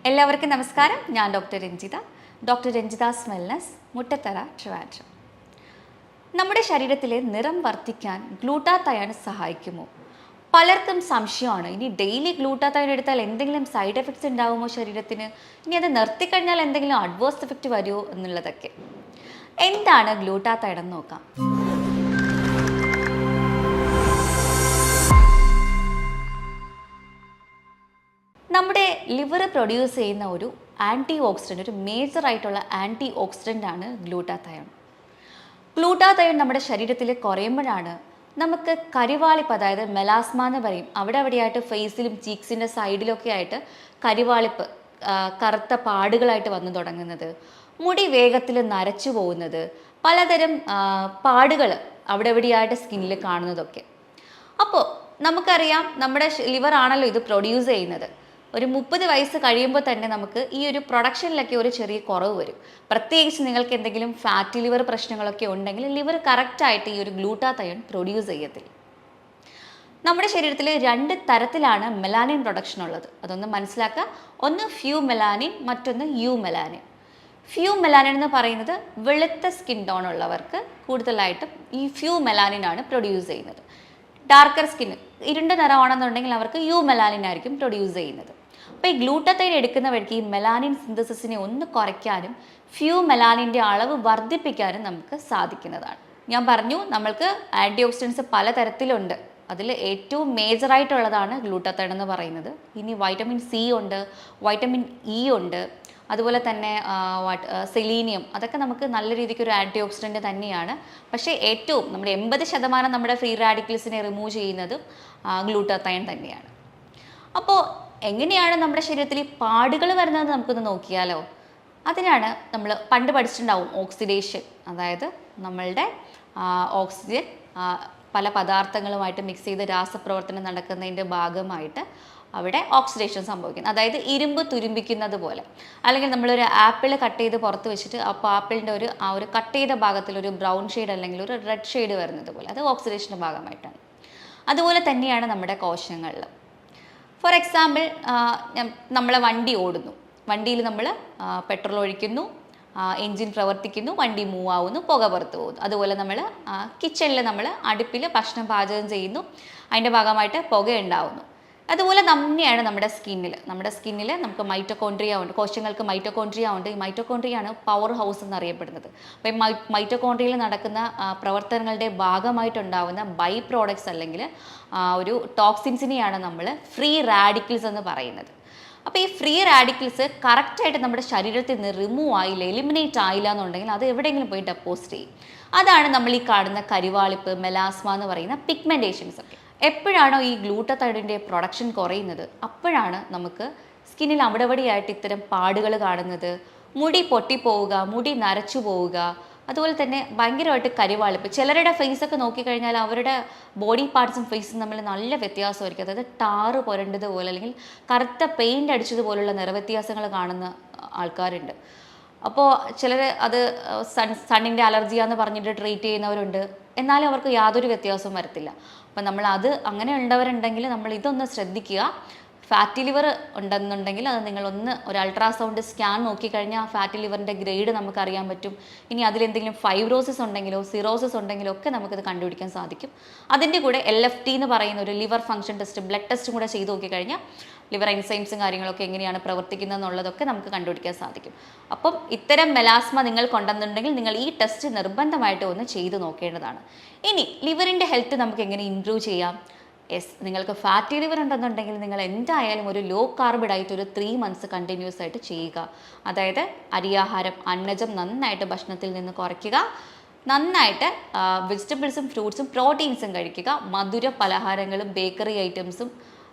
എല്ലാവർക്കും നമസ്കാരം. ഞാൻ ഡോക്ടർ രഞ്ജിതാസ് വെൽനസ്, മുട്ടത്തറ, ട്രിവാൻഡ്രം. നമ്മുടെ ശരീരത്തിലെ നിറം വർദ്ധിക്കാൻ ഗ്ലൂട്ടാത്തയോൺ സഹായിക്കുമോ? പലർക്കും സംശയമാണ്. ഇനി ഡെയിലി ഗ്ലൂട്ടാത്തയോൺ എടുത്താൽ എന്തെങ്കിലും സൈഡ് എഫക്ട്സ് ഉണ്ടാകുമോ ശരീരത്തിന്? ഇനി അത് നിർത്തിക്കഴിഞ്ഞാൽ എന്തെങ്കിലും അഡ്വേഴ്സ് എഫക്റ്റ് വരുമോ എന്നുള്ളതൊക്കെ. എന്താണ് ഗ്ലൂട്ടാത്തയോൺ എന്ന് നോക്കാം. നമ്മുടെ ലിവർ പ്രൊഡ്യൂസ് ചെയ്യുന്ന ഒരു ആൻറ്റി ഓക്സിഡൻറ്റ്, ഒരു മേജർ ആയിട്ടുള്ള ആൻറ്റി ഓക്സിഡൻ്റ് ആണ് ഗ്ലൂട്ടാത്തയോൺ. ഗ്ലൂട്ടാത്തയോൺ നമ്മുടെ ശരീരത്തിൽ കുറയുമ്പോഴാണ് നമുക്ക് കരിവാളിപ്പ്, അതായത് മെലാസ്മ എന്ന് പറയും, അവിടെയായിട്ട് ഫേസിലും ചീക്സിൻ്റെ സൈഡിലൊക്കെ ആയിട്ട് കരിവാളിപ്പ്, കറുത്ത പാടുകളായിട്ട് വന്നു തുടങ്ങുന്നത്, മുടി വേഗത്തിൽ നരച്ചു പോകുന്നത്, പലതരം പാടുകൾ അവിടെയായിട്ട് സ്കിന്നിൽ കാണുന്നതൊക്കെ. അപ്പോൾ നമുക്കറിയാം, നമ്മുടെ ലിവർ ആണല്ലോ ഇത് പ്രൊഡ്യൂസ് ചെയ്യുന്നത്. ഒരു 30 വയസ്സ് കഴിയുമ്പോൾ തന്നെ നമുക്ക് ഈ ഒരു പ്രൊഡക്ഷനിലൊക്കെ ഒരു ചെറിയ കുറവ് വരും. പ്രത്യേകിച്ച് നിങ്ങൾക്ക് എന്തെങ്കിലും ഫാറ്റി ലിവർ പ്രശ്നങ്ങളൊക്കെ ഉണ്ടെങ്കിൽ ലിവർ കറക്റ്റായിട്ട് ഈ ഒരു ഗ്ലൂട്ടാത്തയോൺ പ്രൊഡ്യൂസ് ചെയ്യത്തില്ല. നമ്മുടെ ശരീരത്തിൽ 2 തരത്തിലാണ് മെലാനിൻ പ്രൊഡക്ഷൻ ഉള്ളത്. അതൊന്ന് മനസ്സിലാക്കുക. ഒന്ന് ഫ്യൂ മെലാനിൻ, മറ്റൊന്ന് യു മെലാനിൻ. ഫ്യൂ മെലാനിൻ എന്ന് പറയുന്നത് വെളുത്ത സ്കിൻ ടോൺ ഉള്ളവർക്ക് കൂടുതലായിട്ടും ഈ ഫ്യൂ മെലാനിൻ ആണ് പ്രൊഡ്യൂസ് ചെയ്യുന്നത്. ഡാർക്കർ സ്കിൻ, ഇരുണ്ട നിറമാണെന്നുണ്ടെങ്കിൽ അവർക്ക് യു മെലാനിൻ ആയിരിക്കും പ്രൊഡ്യൂസ് ചെയ്യുന്നത്. അപ്പോൾ ഈ ഗ്ലൂട്ടാത്തയോൺ എടുക്കുന്ന വഴിക്ക് ഈ മെലാനിൻ സിന്തസിസിനെ ഒന്ന് കുറയ്ക്കാനും ഫ്യൂ മെലാനിൻ്റെ അളവ് വർദ്ധിപ്പിക്കാനും നമുക്ക് സാധിക്കുന്നതാണ്. ഞാൻ പറഞ്ഞു, നമ്മൾക്ക് ആൻറ്റി ഓക്സിഡൻസ് പലതരത്തിലുണ്ട്. അതിൽ ഏറ്റവും മേജറായിട്ടുള്ളതാണ് ഗ്ലൂട്ടാത്തയോൺ എന്ന് പറയുന്നത്. ഇനി വൈറ്റമിൻ സി ഉണ്ട്, വൈറ്റമിൻ ഇ ഉണ്ട്, അതുപോലെ തന്നെ സെലീനിയം, അതൊക്കെ നമുക്ക് നല്ല രീതിക്ക് ഒരു ആൻറ്റി ഓക്സിഡൻറ്റ് തന്നെയാണ്. പക്ഷേ ഏറ്റവും നമ്മുടെ 80% നമ്മുടെ ഫ്രീ റാഡിക്കൽസിനെ റിമൂവ് ചെയ്യുന്നതും ഗ്ലൂട്ടാത്തയോൺ തന്നെയാണ്. അപ്പോൾ എങ്ങനെയാണ് നമ്മുടെ ശരീരത്തിൽ ഈ പാടുകൾ വരുന്നത് നമുക്കൊന്ന് നോക്കിയാലോ. അതിനാണ് നമ്മൾ പണ്ട് പഠിച്ചിട്ടുണ്ടാവും ഓക്സിഡേഷൻ, അതായത് നമ്മളുടെ ഓക്സിജൻ പല പദാർത്ഥങ്ങളുമായിട്ട് മിക്സ് ചെയ്ത് രാസപ്രവർത്തനം നടക്കുന്നതിൻ്റെ ഭാഗമായിട്ട് അവിടെ ഓക്സിഡേഷൻ സംഭവിക്കുന്നത്. അതായത് ഇരുമ്പ് തുരുമ്പിക്കുന്നത് പോലെ, അല്ലെങ്കിൽ നമ്മളൊരു ആപ്പിൾ കട്ട് ചെയ്ത് പുറത്ത് വെച്ചിട്ട് അപ്പോൾ ആപ്പിളിൻ്റെ ആ ഒരു കട്ട് ചെയ്ത ഭാഗത്തിൽ ഒരു ബ്രൗൺ ഷെയ്ഡ് അല്ലെങ്കിൽ ഒരു റെഡ് ഷെയ്ഡ് വരുന്നത് പോലെ, അത് ഓക്സിഡേഷൻ്റെ ഭാഗമായിട്ടാണ്. അതുപോലെ തന്നെയാണ് നമ്മുടെ കോശങ്ങളിൽ. ഫോർ എക്സാമ്പിൾ, നമ്മളെ വണ്ടി ഓടുന്നു, വണ്ടിയിൽ നമ്മൾ പെട്രോൾ ഒഴിക്കുന്നു, എൻജിൻ പ്രവർത്തിക്കുന്നു, വണ്ടി മൂവ് ആവുന്നു, പുക പുറത്ത് പോകുന്നു. അതുപോലെ നമ്മൾ കിച്ചണിൽ നമ്മൾ അടുപ്പിൽ ഭക്ഷണം പാചകം ചെയ്യുന്നു, അതിൻ്റെ ഭാഗമായിട്ട് പുക ഉണ്ടാവുന്നു. അതുപോലെ തന്നെയാണ് നമ്മുടെ സ്കിന്നിൽ നമുക്ക് മൈറ്റോകോൺട്രിയ ഉണ്ട്, കോശങ്ങൾക്ക് മൈറ്റോകോൺട്രിയ ഉണ്ട്. ഈ മൈറ്റോകോൺട്രിയ ആണ് പവർ ഹൗസ് എന്നറിയപ്പെടുന്നത്. അപ്പോൾ ഈ മൈറ്റോകോൺട്രിയയിൽ നടക്കുന്ന പ്രവർത്തനങ്ങളുടെ ഭാഗമായിട്ടുണ്ടാവുന്ന ബൈ പ്രോഡക്ട്സ് അല്ലെങ്കിൽ ഒരു ടോക്സിൻസിനെയാണ് നമ്മൾ ഫ്രീ റാഡിക്കൽസ് എന്ന് പറയുന്നത്. അപ്പോൾ ഈ ഫ്രീ റാഡിക്കൽസ് കറക്റ്റായിട്ട് നമ്മുടെ ശരീരത്തിൽ നിന്ന് റിമൂവ് ആയില്ല, എലിമിനേറ്റ് ആയില്ല എന്നുണ്ടെങ്കിൽ അത് എവിടെയെങ്കിലും പോയി ഡെപ്പോസിറ്റ് ചെയ്യും. അതാണ് നമ്മൾ ഈ കാണുന്ന കരിവാളിപ്പ്, മെലാസ്മ എന്ന് പറയുന്ന പിഗ്മെൻറ്റേഷൻസ് ഒക്കെ. എപ്പോഴാണോ ഈ ഗ്ലൂട്ടാത്തയോണിൻ്റെ പ്രൊഡക്ഷൻ കുറയുന്നത്, അപ്പോഴാണ് നമുക്ക് സ്കിന്നിൽ അവിടെയായിട്ട് ഇത്തരം പാടുകൾ കാണുന്നത്, മുടി പൊട്ടിപ്പോവുക, മുടി നരച്ചു പോവുക, അതുപോലെ തന്നെ ഭയങ്കരമായിട്ട് കരിവാളിപ്പ്. ചിലരുടെ ഫേസൊക്കെ നോക്കിക്കഴിഞ്ഞാൽ അവരുടെ ബോഡി പാർട്സും ഫേസും തമ്മിൽ നല്ല വ്യത്യാസമായിരിക്കും. അതായത് ടാറ് പുരണ്ടതുപോലെ അല്ലെങ്കിൽ കറുത്ത പെയിൻ്റ് അടിച്ചതുപോലുള്ള നിറവ്യത്യാസങ്ങൾ കാണുന്ന ആൾക്കാരുണ്ട്. അപ്പോൾ ചിലർ അത് സണ്ണിൻ്റെ അലർജിയാന്ന് പറഞ്ഞിട്ട് ട്രീറ്റ് ചെയ്യുന്നവരുണ്ട്. എന്നാലും അവർക്ക് യാതൊരു വ്യത്യാസവും വരത്തില്ല. അപ്പം അങ്ങനെ ഉള്ളവരുണ്ടെങ്കിൽ നമ്മൾ ഇതൊന്ന് ശ്രദ്ധിക്കുക. ഫാറ്റി ലിവർ ഉണ്ടെന്നുണ്ടെങ്കിൽ അത് നിങ്ങളൊന്ന് ഒരു അൾട്രാസൗണ്ട് സ്കാൻ നോക്കിക്കഴിഞ്ഞാൽ ആ ഫാറ്റി ലിവറിൻ്റെ ഗ്രേഡ് നമുക്കറിയാൻ പറ്റും. ഇനി അതിലെന്തെങ്കിലും ഫൈബ്രോസിസ് ഉണ്ടെങ്കിലോ സിറോസിസ് ഉണ്ടെങ്കിലോ ഒക്കെ നമുക്കത് കണ്ടുപിടിക്കാൻ സാധിക്കും. അതിൻ്റെ കൂടെ LFT എന്ന് പറയുന്ന ഒരു ലിവർ ഫംഗ്ഷൻ ടെസ്റ്റ്, ബ്ലഡ് ടെസ്റ്റും കൂടെ ചെയ്ത് നോക്കിക്കഴിഞ്ഞാൽ ലിവർ എൻസൈംസും കാര്യങ്ങളൊക്കെ എങ്ങനെയാണ് പ്രവർത്തിക്കുന്നത് എന്നുള്ളതൊക്കെ നമുക്ക് കണ്ടുപിടിക്കാൻ സാധിക്കും. അപ്പം ഇത്തരം മെലാസ്മ നിങ്ങൾക്കുണ്ടെന്നുണ്ടെങ്കിൽ നിങ്ങൾ ഈ ടെസ്റ്റ് നിർബന്ധമായിട്ട് ഒന്ന് ചെയ്ത് നോക്കേണ്ടതാണ്. ഇനി ലിവറിൻ്റെ ഹെൽത്ത് നമുക്ക് എങ്ങനെ ഇംപ്രൂവ് ചെയ്യാം? നിങ്ങൾക്ക് ഫാറ്റി ലിവർ ഉണ്ടെന്നുണ്ടെങ്കിൽ നിങ്ങൾ എന്തായാലും ഒരു ലോ കാർബ് ഡയറ്റ് ഒരു 3 months കണ്ടിന്യൂസ് ആയിട്ട് ചെയ്യുക. അതായത് അരിയാഹാരം, അന്നജം നന്നായിട്ട് ഭക്ഷണത്തിൽ നിന്ന് കുറയ്ക്കുക, നന്നായിട്ട് വെജിറ്റബിൾസും ഫ്രൂട്ട്സും പ്രോട്ടീൻസും കഴിക്കുക, മധുര പലഹാരങ്ങളും ബേക്കറി ഐറ്റംസും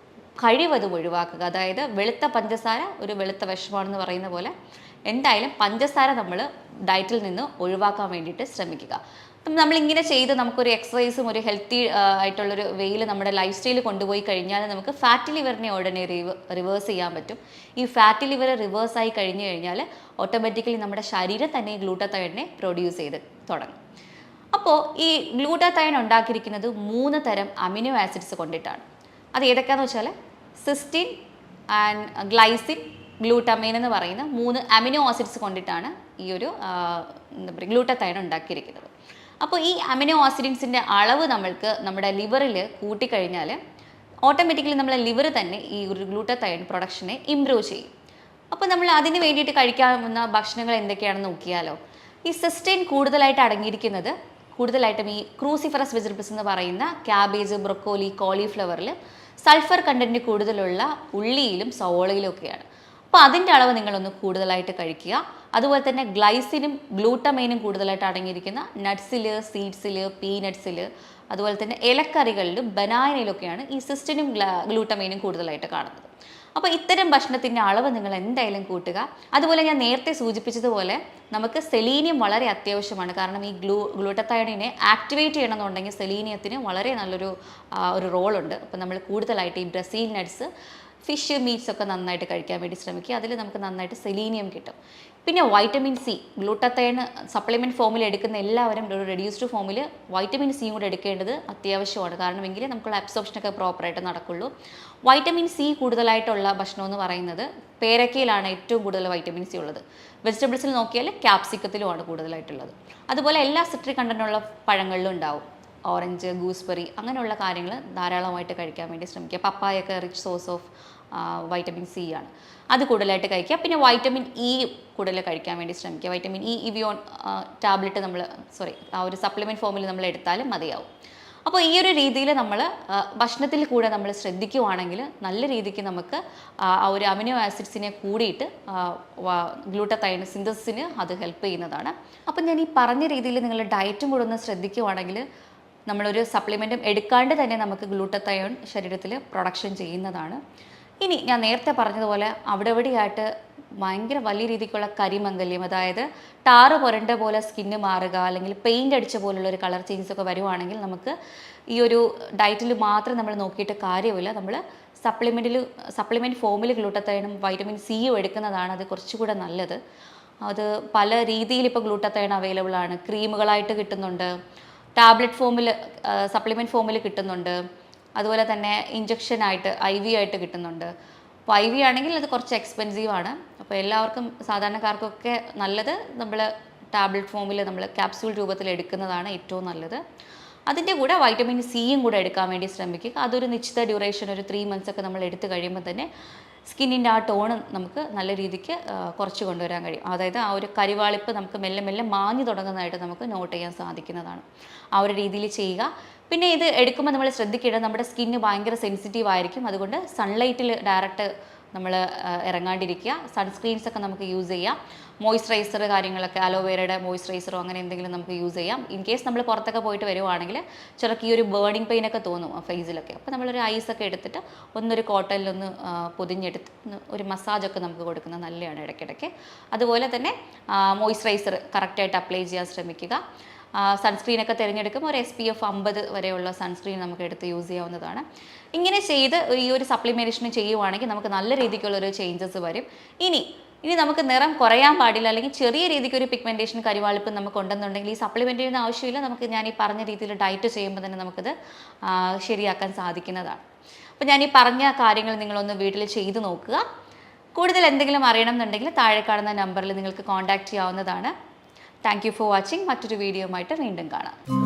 കഴിവതും ഒഴിവാക്കുക. അതായത് വെളുത്ത പഞ്ചസാര ഒരു വെളുത്ത വിഷമാണെന്ന് പറയുന്ന പോലെ എന്തായാലും പഞ്ചസാര നമ്മൾ ഡയറ്റിൽ നിന്ന് ഒഴിവാക്കാൻ വേണ്ടിയിട്ട് ശ്രമിക്കുക. അപ്പം നമ്മളിങ്ങനെ ചെയ്ത് നമുക്കൊരു എക്സസൈസും ഒരു ഹെൽത്തി ആയിട്ടുള്ളൊരു വേയിൽ നമ്മുടെ ലൈഫ് സ്റ്റൈൽ കൊണ്ടുപോയി കഴിഞ്ഞാൽ നമുക്ക് ഫാറ്റി ലിവറിനെ ഉടനെ റിവേഴ്സ് ചെയ്യാൻ പറ്റും. ഈ ഫാറ്റി ലിവർ റിവേഴ്സായി കഴിഞ്ഞു കഴിഞ്ഞാൽ ഓട്ടോമാറ്റിക്കലി നമ്മുടെ ശരീരം തന്നെ ഈ ഗ്ലൂട്ടാത്തയോണിനെ പ്രൊഡ്യൂസ് ചെയ്ത് തുടങ്ങും. അപ്പോൾ ഈ ഗ്ലൂട്ടാത്തയോൺ ഉണ്ടാക്കിയിരിക്കുന്നത് 3 തരം അമിനോ ആസിഡ്സ് കൊണ്ടിട്ടാണ്. അത് ഏതൊക്കെയാണെന്ന് വെച്ചാൽ സിസ്റ്റീൻ ആൻഡ് ഗ്ലൈസിൻ, ഗ്ലൂട്ടാമൈൻ എന്ന് പറയുന്ന 3 അമിനോ ആസിഡ്സ് കൊണ്ടിട്ടാണ് ഈ ഒരു എന്താ പറയുക ഗ്ലൂട്ടത്തൈൻ ഉണ്ടാക്കിയിരിക്കുന്നത്. അപ്പോൾ ഈ അമിനോ ആസിഡ്സിൻ്റെ അളവ് നമ്മൾക്ക് നമ്മുടെ ലിവറിൽ കൂട്ടിക്കഴിഞ്ഞാൽ ഓട്ടോമാറ്റിക്കലി നമ്മളെ ലിവർ തന്നെ ഈ ഒരു ഗ്ലൂട്ടത്തൈൻ പ്രൊഡക്ഷനെ ഇംപ്രൂവ് ചെയ്യും. അപ്പോൾ നമ്മൾ അതിന് വേണ്ടിയിട്ട് കഴിക്കാവുന്ന ഭക്ഷണങ്ങൾ എന്തൊക്കെയാണെന്ന് നോക്കിയാലോ. ഈ സിസ്റ്റൈൻ കൂടുതലായിട്ട് അടങ്ങിയിരിക്കുന്നത് കൂടുതലായിട്ടും ഈ ക്രൂസിഫറസ് വെജിറ്റബിൾസ് എന്ന് പറയുന്ന ക്യാബേജ്, ബ്രൊക്കോലി, കോളിഫ്ലവറിൽ സൾഫർ കണ്ടൻറ്റ് കൂടുതലുള്ള ഉള്ളിയിലും സവോളയിലും ഒക്കെയാണ്. അപ്പോൾ അതിൻ്റെ അളവ് നിങ്ങളൊന്ന് കൂടുതലായിട്ട് കഴിക്കുക. അതുപോലെ തന്നെ ഗ്ലൈസിനും ഗ്ലൂട്ടമൈനും കൂടുതലായിട്ട് അടങ്ങിയിരിക്കുന്ന നട്ട്സിൽ, സീഡ്സിൽ, പീനട്ട്സിൽ, അതുപോലെ തന്നെ ഇലക്കറികളിലും ബനാനയിലൊക്കെയാണ് ഈ സിസ്റ്റിനും ഗ്ലൂട്ടമൈനും കൂടുതലായിട്ട് കാണുന്നത്. അപ്പോൾ ഇത്തരം ഭക്ഷണത്തിൻ്റെ അളവ് നിങ്ങൾ എന്തായാലും കൂട്ടുക. അതുപോലെ ഞാൻ നേരത്തെ സൂചിപ്പിച്ചതുപോലെ നമുക്ക് സെലീനിയം വളരെ അത്യാവശ്യമാണ്. കാരണം ഈ ഗ്ലൂട്ടത്തയോണിനെ ആക്ടിവേറ്റ് ചെയ്യണമെന്നുണ്ടെങ്കിൽ സെലീനിയത്തിന് വളരെ നല്ലൊരു ഒരു റോളുണ്ട്. അപ്പോൾ നമ്മൾ കൂടുതലായിട്ട് ഈ ബ്രസീൽ നട്ട്സ്, ഫിഷ്, മീറ്റ്സ് ഒക്കെ നന്നായിട്ട് കഴിക്കാൻ വേണ്ടി ശ്രമിക്കുക. അതിൽ നമുക്ക് നന്നായിട്ട് സെലീനിയം കിട്ടും. പിന്നെ വൈറ്റമിൻ സി, ഗ്ലൂട്ടത്തൈൻ സപ്ലിമെൻറ്റ് ഫോമിൽ എടുക്കുന്ന എല്ലാവരും ഒരു റെഡ്യൂസ്ഡ് ഫോമിൽ വൈറ്റമിൻ സിയും കൂടെ എടുക്കേണ്ടത് അത്യാവശ്യമാണ്. കാരണം എങ്കിലേ നമുക്കുള്ള അബ്സോർപ്ഷനൊക്കെ പ്രോപ്പറായിട്ട് നടക്കുള്ളൂ. വൈറ്റമിൻ സി കൂടുതലായിട്ടുള്ള ഭക്ഷണം എന്ന് പറയുന്നത് പേരക്കയിലാണ് ഏറ്റവും കൂടുതൽ വൈറ്റമിൻ സി ഉള്ളത്. വെജിറ്റബിൾസിൽ നോക്കിയാൽ ക്യാപ്സിക്കത്തിലുമാണ് കൂടുതലായിട്ടുള്ളത്. അതുപോലെ എല്ലാ സിട്രിക് കണ്ടന്റുള്ള പഴങ്ങളിലും ഉണ്ടാവും. ഓറഞ്ച്, ഗൂസ്ബെറി അങ്ങനെയുള്ള കാര്യങ്ങൾ ധാരാളമായിട്ട് കഴിക്കാൻ വേണ്ടി ശ്രമിക്കുക. പപ്പായൊക്കെ rich source of vitamin C ആണ്. അത് കൂടുതലായിട്ട് കഴിക്കുക. പിന്നെ വൈറ്റമിൻ ഇ കൂടുതൽ കഴിക്കാൻ വേണ്ടി ശ്രമിക്കുക. വൈറ്റമിൻ ഇ ഇവിയോൺ ടാബ്ലറ്റ് ആ ഒരു സപ്ലിമെൻറ്റ് ഫോമിൽ നമ്മൾ എടുത്താലും മതിയാവും. അപ്പോൾ ഈ ഒരു രീതിയിൽ നമ്മൾ ഭക്ഷണത്തിൽ കൂടെ നമ്മൾ ശ്രദ്ധിക്കുവാണെങ്കിൽ നല്ല രീതിക്ക് നമുക്ക് ആ ഒരു അമിനോ ആസിഡ്സിനെ കൂടിയിട്ട് ഗ്ലൂട്ടത്തൈൻ സിന്തസിന് അത് ഹെൽപ്പ് ചെയ്യുന്നതാണ്. അപ്പം ഞാൻ ഈ പറഞ്ഞ രീതിയിൽ നിങ്ങൾ ഡയറ്റും കൂടെ ഒന്ന് ശ്രദ്ധിക്കുവാണെങ്കിൽ നമ്മളൊരു സപ്ലിമെൻറ്റും എടുക്കാണ്ട് തന്നെ നമുക്ക് ഗ്ലൂട്ടത്തയോൺ ശരീരത്തിൽ പ്രൊഡക്ഷൻ ചെയ്യുന്നതാണ്. ഇനി ഞാൻ നേരത്തെ പറഞ്ഞതുപോലെ അവിടെ എവിടെയായിട്ട് ഭയങ്കര വലിയ രീതിക്കുള്ള കരിമംഗല്യം, അതായത് ടാറ് പുരണ്ട പോലെ സ്കിന്ന് മാറുക, അല്ലെങ്കിൽ പെയിൻ്റ് അടിച്ച പോലുള്ള ഒരു കളർ ചേഞ്ചസ് ഒക്കെ വരുവാണെങ്കിൽ നമുക്ക് ഈ ഒരു ഡയറ്റിൽ മാത്രം നമ്മൾ നോക്കിയിട്ട് കാര്യമില്ല. നമ്മൾ സപ്ലിമെൻറ്റ് ഫോമിൽ ഗ്ലൂട്ടത്തൈനും വൈറ്റമിൻ സിയും എടുക്കുന്നതാണ് അത് കുറച്ചുകൂടെ നല്ലത്. അത് പല രീതിയിൽ ഇപ്പോൾ ഗ്ലൂട്ടത്തൈൻ അവൈലബിൾ ആണ്. ക്രീമുകളായിട്ട് കിട്ടുന്നുണ്ട്, ടാബ്ലറ്റ് ഫോമിൽ സപ്ലിമെൻറ്റ് ഫോമിൽ കിട്ടുന്നുണ്ട്, അതുപോലെ തന്നെ ഇഞ്ചക്ഷനായിട്ട് IV ആയിട്ട് കിട്ടുന്നുണ്ട്. അപ്പോൾ IV ആണെങ്കിൽ അത് കുറച്ച് എക്സ്പെൻസീവ് ആണ്. അപ്പോൾ എല്ലാവർക്കും സാധാരണക്കാർക്കൊക്കെ നല്ലത് നമ്മൾ ടാബ്ലറ്റ് ഫോമിൽ നമ്മൾ ക്യാപ്സ്യൂൾ രൂപത്തിൽ എടുക്കുന്നതാണ് ഏറ്റവും നല്ലത്. അതിൻ്റെ കൂടെ വൈറ്റമിൻ സിയും കൂടെ എടുക്കാൻ വേണ്ടി ശ്രമിക്കുക. അതൊരു നിശ്ചിത ഡ്യൂറേഷൻ ഒരു 3 months ഒക്കെ നമ്മൾ എടുത്തു കഴിയുമ്പോൾ തന്നെ സ്കിന്നിൻ്റെ ആ ടോണ് നമുക്ക് നല്ല രീതിക്ക് കുറച്ച് കൊണ്ടുവരാൻ കഴിയും. അതായത് ആ ഒരു കരിവാളിപ്പ് നമുക്ക് മെല്ലെ മെല്ലെ മാഞ്ഞു തുടങ്ങുന്നതായിട്ട് നമുക്ക് നോട്ട് ചെയ്യാൻ സാധിക്കുന്നതാണ്. ആ ഒരു രീതിയിൽ ചെയ്യുക. പിന്നെ ഇത് എടുക്കുമ്പോൾ നമ്മൾ ശ്രദ്ധിക്കേണ്ടത് നമ്മുടെ സ്കിന്ന് ഭയങ്കര സെൻസിറ്റീവ് ആയിരിക്കും. അതുകൊണ്ട് സൺലൈറ്റിൽ ഡയറക്റ്റ് നമ്മൾ ഇറങ്ങാണ്ടിരിക്കുക. സൺസ്ക്രീൻസൊക്കെ നമുക്ക് യൂസ് ചെയ്യാം. മോയ്സ്ചറൈസർ കാര്യങ്ങളൊക്കെ അലോവേരയുടെ മോയ്സ്ചറൈസറോ അങ്ങനെ എന്തെങ്കിലും നമുക്ക് യൂസ് ചെയ്യാം. ഇൻ കേസ് നമ്മൾ പുറത്തൊക്കെ പോയിട്ട് വരുവാണെങ്കിൽ ചിലർക്ക് ഈ ഒരു ബേണിംഗ് പെയിനൊക്കെ തോന്നും ഫേസിലൊക്കെ. അപ്പോൾ നമ്മളൊരു ഐസൊക്കെ എടുത്തിട്ട് ഒന്നൊരു കോട്ടണിലൊന്ന് പൊതിഞ്ഞെടുത്ത് ഒരു മസാജൊക്കെ നമുക്ക് കൊടുക്കുന്നത് നല്ലതാണ് ഇടയ്ക്കിടയ്ക്ക്. അതുപോലെ തന്നെ മോയ്സ്ചറൈസർ കറക്റ്റായിട്ട് അപ്ലൈ ചെയ്യാൻ ശ്രമിക്കുക. സൺസ്ക്രീനൊക്കെ തിരഞ്ഞെടുക്കുമ്പോൾ ഒരു SPF 50 വരെയുള്ള സൺസ്ക്രീൻ നമുക്ക് എടുത്ത് യൂസ് ചെയ്യാവുന്നതാണ്. ഇങ്ങനെ ചെയ്ത് ഈ ഒരു സപ്ലിമെൻറ്റേഷൻ ചെയ്യുവാണെങ്കിൽ നമുക്ക് നല്ല രീതിക്കുള്ളൊരു ചേഞ്ചസ് വരും. ഇനി നമുക്ക് നിറം കുറയാൻ പാടില്ല, അല്ലെങ്കിൽ ചെറിയ രീതിക്ക് ഒരു പിഗ്മെൻറ്റേഷൻ കരിവാളിപ്പ് നമുക്ക് ഉണ്ടെന്നുണ്ടെങ്കിൽ ഈ സപ്ലിമെൻ്റ് ചെയ്യുന്ന ആവശ്യമില്ല. നമുക്ക് ഞാൻ ഈ പറഞ്ഞ രീതിയിൽ ഡയറ്റ് ചെയ്യുമ്പോൾ തന്നെ നമുക്കത് ശരിയാക്കാൻ സാധിക്കുന്നതാണ്. അപ്പോൾ ഞാൻ ഈ പറഞ്ഞ കാര്യങ്ങൾ നിങ്ങളൊന്ന് വീട്ടിൽ ചെയ്ത് നോക്കുക. കൂടുതൽ എന്തെങ്കിലും അറിയണം എന്നുണ്ടെങ്കിൽ താഴെ കാണുന്ന നമ്പറിൽ നിങ്ങൾക്ക് കോൺടാക്റ്റ് ചെയ്യാവുന്നതാണ്. Thank you for watching. മറ്റൊരു വീഡിയോയുമായിട്ട് വീണ്ടും കാണാം.